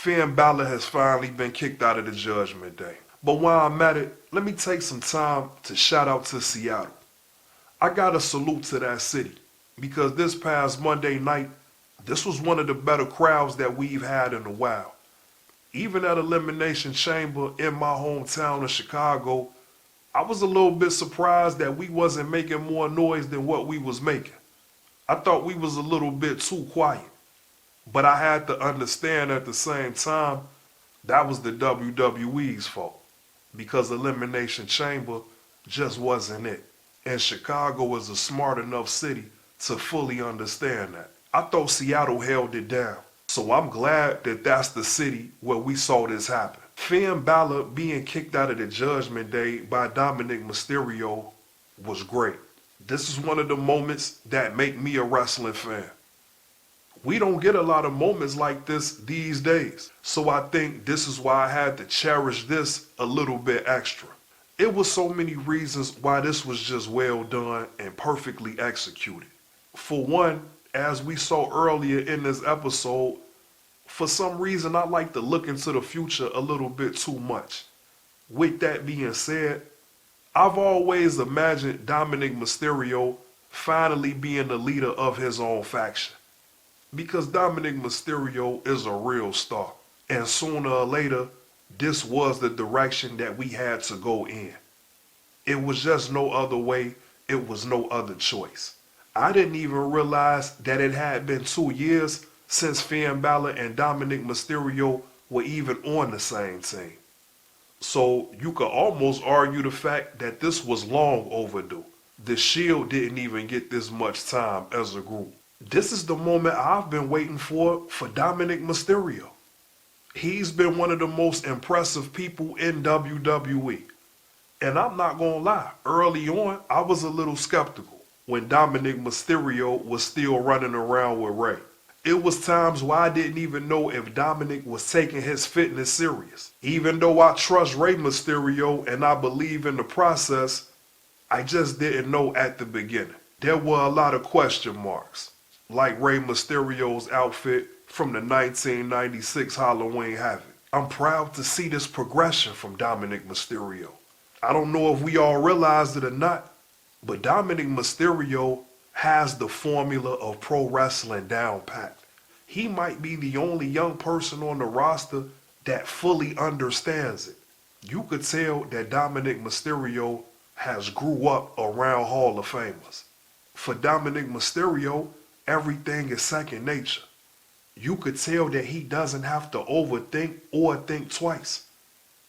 Finn Balor has finally been kicked out of the Judgment Day. But while I'm at it, let me take some time to shout out to Seattle. I got a salute to that city because this past Monday night, this was one of the better crowds that we've had in a while. Even at Elimination Chamber in my hometown of Chicago, I was a little bit surprised that we wasn't making more noise than what we was making. I thought we was a little bit too quiet. But I had to understand at the same time that was the WWE's fault because Elimination Chamber just wasn't it. And Chicago was a smart enough city to fully understand that. I thought Seattle held it down. So I'm glad that that's the city where we saw this happen. Finn Balor being kicked out of the Judgment Day by DOMINIK Mysterio was great. This is one of the moments that make me a wrestling fan. We don't get a lot of moments like this these days. So I think this is why I had to cherish this a little bit extra. It was so many reasons why this was just well done and perfectly executed. For one, as we saw earlier in this episode, for some reason I like to look into the future a little bit too much. With that being said, I've always imagined DOMINIK Mysterio finally being the leader of his own faction. Because DOMINIK Mysterio is a real star. And sooner or later, this was the direction that we had to go in. It was just no other way. It was no other choice. I didn't even realize that it had been 2 years since Finn Balor and DOMINIK Mysterio were even on the same team. So you could almost argue the fact that this was long overdue. The Shield didn't even get this much time as a group. This is the moment I've been waiting for DOMINIK Mysterio. He's been one of the most impressive people in WWE. And I'm not gonna lie, early on I was a little skeptical when DOMINIK Mysterio was still running around with Rey. It was times where I didn't even know if DOMINIK was taking his fitness serious. Even though I trust Rey Mysterio and I believe in the process, I just didn't know at the beginning. There were a lot of question marks, like Rey Mysterio's outfit from the 1996 Halloween Havoc. I'm proud to see this progression from DOMINIK Mysterio. I don't know if we all realized it or not, but DOMINIK Mysterio has the formula of pro wrestling down pat. He might be the only young person on the roster that fully understands it. You could tell that DOMINIK Mysterio has grew up around Hall of Famers. For DOMINIK Mysterio, everything is second nature. You could tell that he doesn't have to overthink or think twice.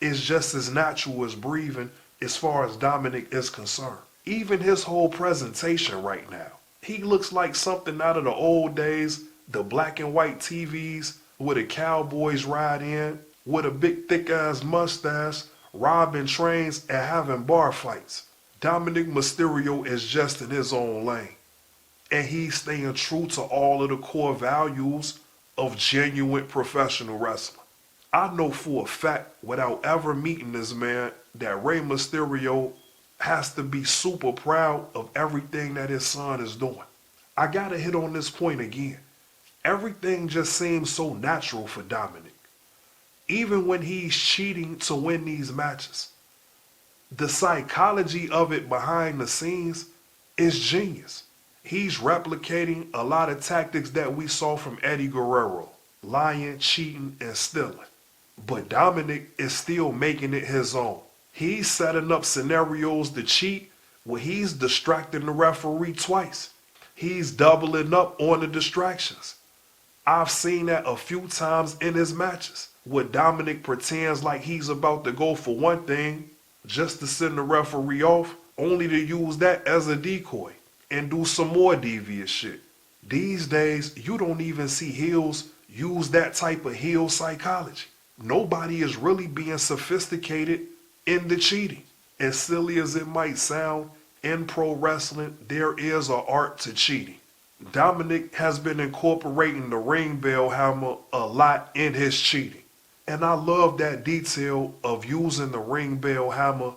It's just as natural as breathing as far as DOMINIK is concerned. Even his whole presentation right now. He looks like something out of the old days, the black and white TVs where the cowboys ride in with a big thick ass mustache, robbing trains and having bar fights. DOMINIK Mysterio is just in his own lane. And he's staying true to all of the core values of genuine professional wrestling. I know for a fact, without ever meeting this man, that Rey Mysterio has to be super proud of everything that his son is doing. I gotta hit on this point again. Everything just seems so natural for DOMINIK. Even when he's cheating to win these matches. The psychology of it behind the scenes is genius. He's replicating a lot of tactics that we saw from Eddie Guerrero. Lying, cheating, and stealing. But DOMINIK is still making it his own. He's setting up scenarios to cheat where he's distracting the referee twice. He's doubling up on the distractions. I've seen that a few times in his matches where DOMINIK pretends like he's about to go for one thing just to send the referee off, only to use that as a decoy and do some more devious shit. These days, you don't even see heels use that type of heel psychology. Nobody is really being sophisticated in the cheating. As silly as it might sound, in pro wrestling, there is an art to cheating. DOMINIK has been incorporating the ring bell hammer a lot in his cheating. And I love that detail of using the ring bell hammer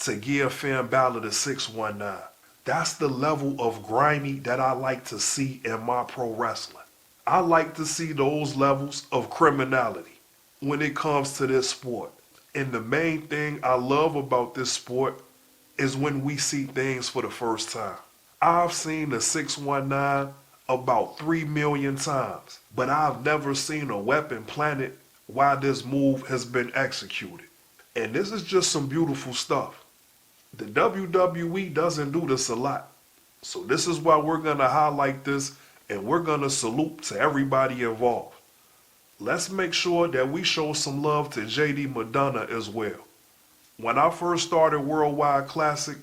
to give Finn Balor the 619. That's the level of grimy that I like to see in my pro wrestling. I like to see those levels of criminality. when it comes to this sport. And the main thing I love about this sport is when we see things for the first time. I've seen the 619 about 3 million times, but I've never seen a weapon planted while this move has been executed. And this is just some beautiful stuff. The WWE doesn't do this a lot. So this is why we're going to highlight this and we're going to salute to everybody involved. Let's make sure that we show some love to JD McDonough as well. When I first started Worldwide Classic,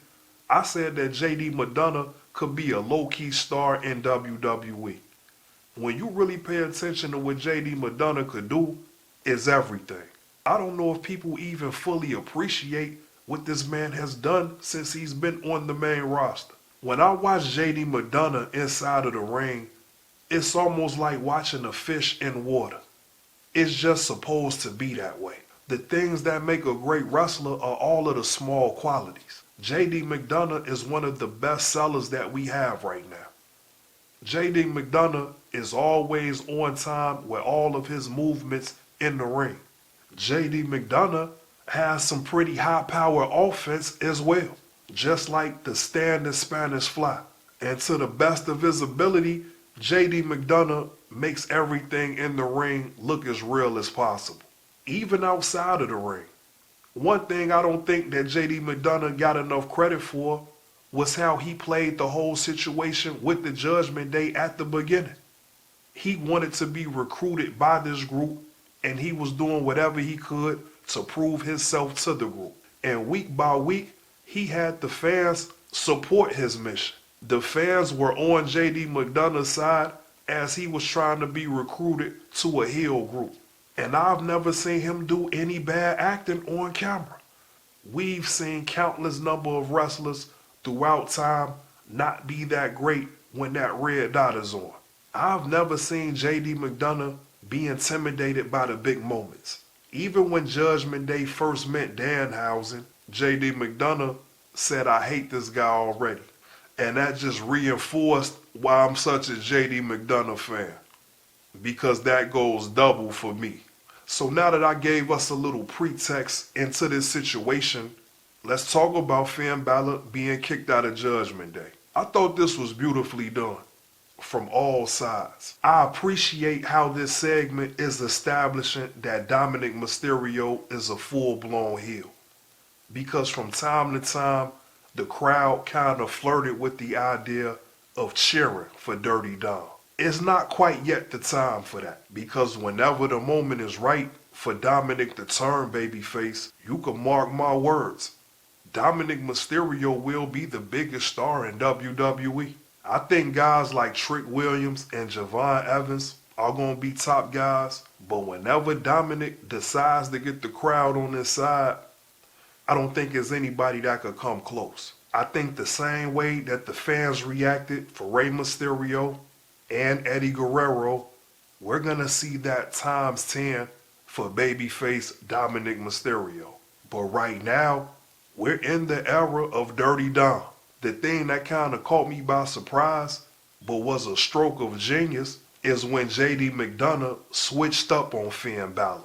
I said that JD McDonough could be a low-key star in WWE. When you really pay attention to what JD McDonough could do, it's everything. I don't know if people even fully appreciate what this man has done since he's been on the main roster. When I watch JD McDonough inside of the ring, it's almost like watching a fish in water. It's just supposed to be that way. The things that make a great wrestler are all of the small qualities. JD McDonough is one of the best sellers that we have right now. JD McDonough is always on time with all of his movements in the ring. JD McDonough has some pretty high power offense as well, just like the standard Spanish Fly. And to the best of his ability, JD McDonough makes everything in the ring look as real as possible, even outside of the ring. One thing I don't think that JD McDonough got enough credit for was how he played the whole situation with the Judgment Day at the beginning. He wanted to be recruited by this group, and he was doing whatever he could to prove himself to the group. And week by week, he had the fans support his mission. The fans were on JD McDonough's side as he was trying to be recruited to a heel group. And I've never seen him do any bad acting on camera. We've seen countless number of wrestlers throughout time not be that great when that red dot is on. I've never seen JD McDonough be intimidated by the big moments. Even when Judgment Day first met Danhausen, JD McDonough said, "I hate this guy already." And that just reinforced why I'm such a JD McDonough fan, because that goes double for me. So now that I gave us a little pretext into this situation, let's talk about Finn Balor being kicked out of Judgment Day. I thought this was beautifully done from all sides. I appreciate how this segment is establishing that DOMINIK Mysterio is a full-blown heel, because from time to time, the crowd kind of flirted with the idea of cheering for Dirty Dom. It's not quite yet the time for that, because whenever the moment is right for DOMINIK to turn babyface, you can mark my words, DOMINIK Mysterio will be the biggest star in WWE. I think guys like Trick Williams and Javon Evans are going to be top guys, but whenever DOMINIK decides to get the crowd on his side, I don't think there's anybody that could come close. I think the same way that the fans reacted for Rey Mysterio and Eddie Guerrero, we're going to see that times 10 for babyface DOMINIK Mysterio. But right now, we're in the era of Dirty Dom. The thing that kind of caught me by surprise, but was a stroke of genius, is when JD McDonough switched up on Finn Balor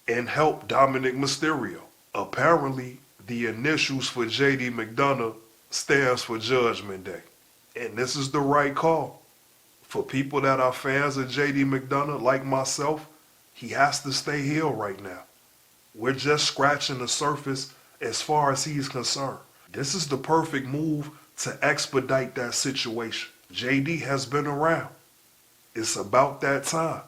and helped DOMINIK Mysterio. Apparently, the initials for JD McDonough stands for Judgment Day. And this is the right call. For people that are fans of JD McDonough like myself, he has to stay heel right now. We're just scratching the surface as far as he's concerned. This is the perfect move to expedite that situation. JD has been around. It's about that time.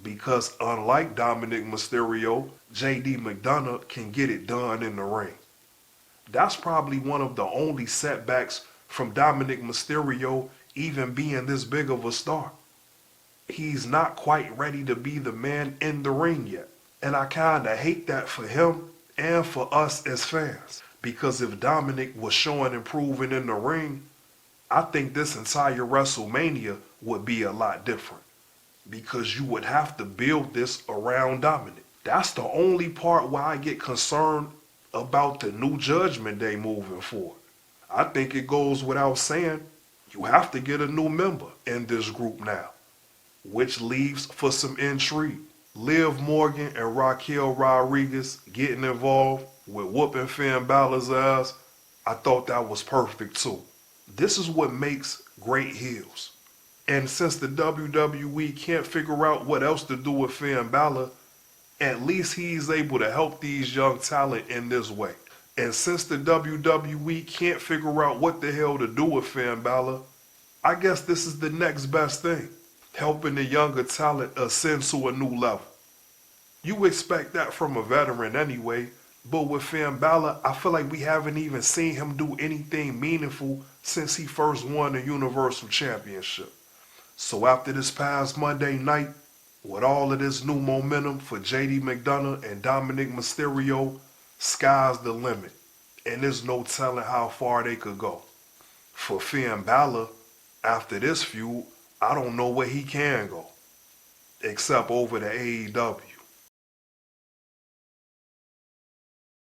Because unlike DOMINIK Mysterio, JD McDonough can get it done in the ring. That's probably one of the only setbacks from DOMINIK Mysterio even being this big of a star. He's not quite ready to be the man in the ring yet. And I kinda hate that for him and for us as fans. Because if DOMINIK was showing improving in the ring, I think this entire WrestleMania would be a lot different. Because you would have to build this around DOMINIK. That's the only part where I get concerned about the new Judgment Day moving forward. I think it goes without saying, you have to get a new member in this group now, which leaves for some intrigue. Liv Morgan and Raquel Rodriguez getting involved with whooping Finn Balor's ass, I thought that was perfect too. This is what makes great heels. And since the WWE can't figure out what else to do with Finn Balor, at least he's able to help these young talent in this way. And since the WWE can't figure out what the hell to do with Finn Balor, I guess this is the next best thing, helping the younger talent ascend to a new level. You expect that from a veteran anyway, but with Finn Balor, I feel like we haven't even seen him do anything meaningful since he first won the Universal Championship. So after this past Monday night, with all of this new momentum for JD McDonough and DOMINIK Mysterio, sky's the limit. And there's no telling how far they could go. For Finn Balor, after this feud, I don't know where he can go. Except over to AEW.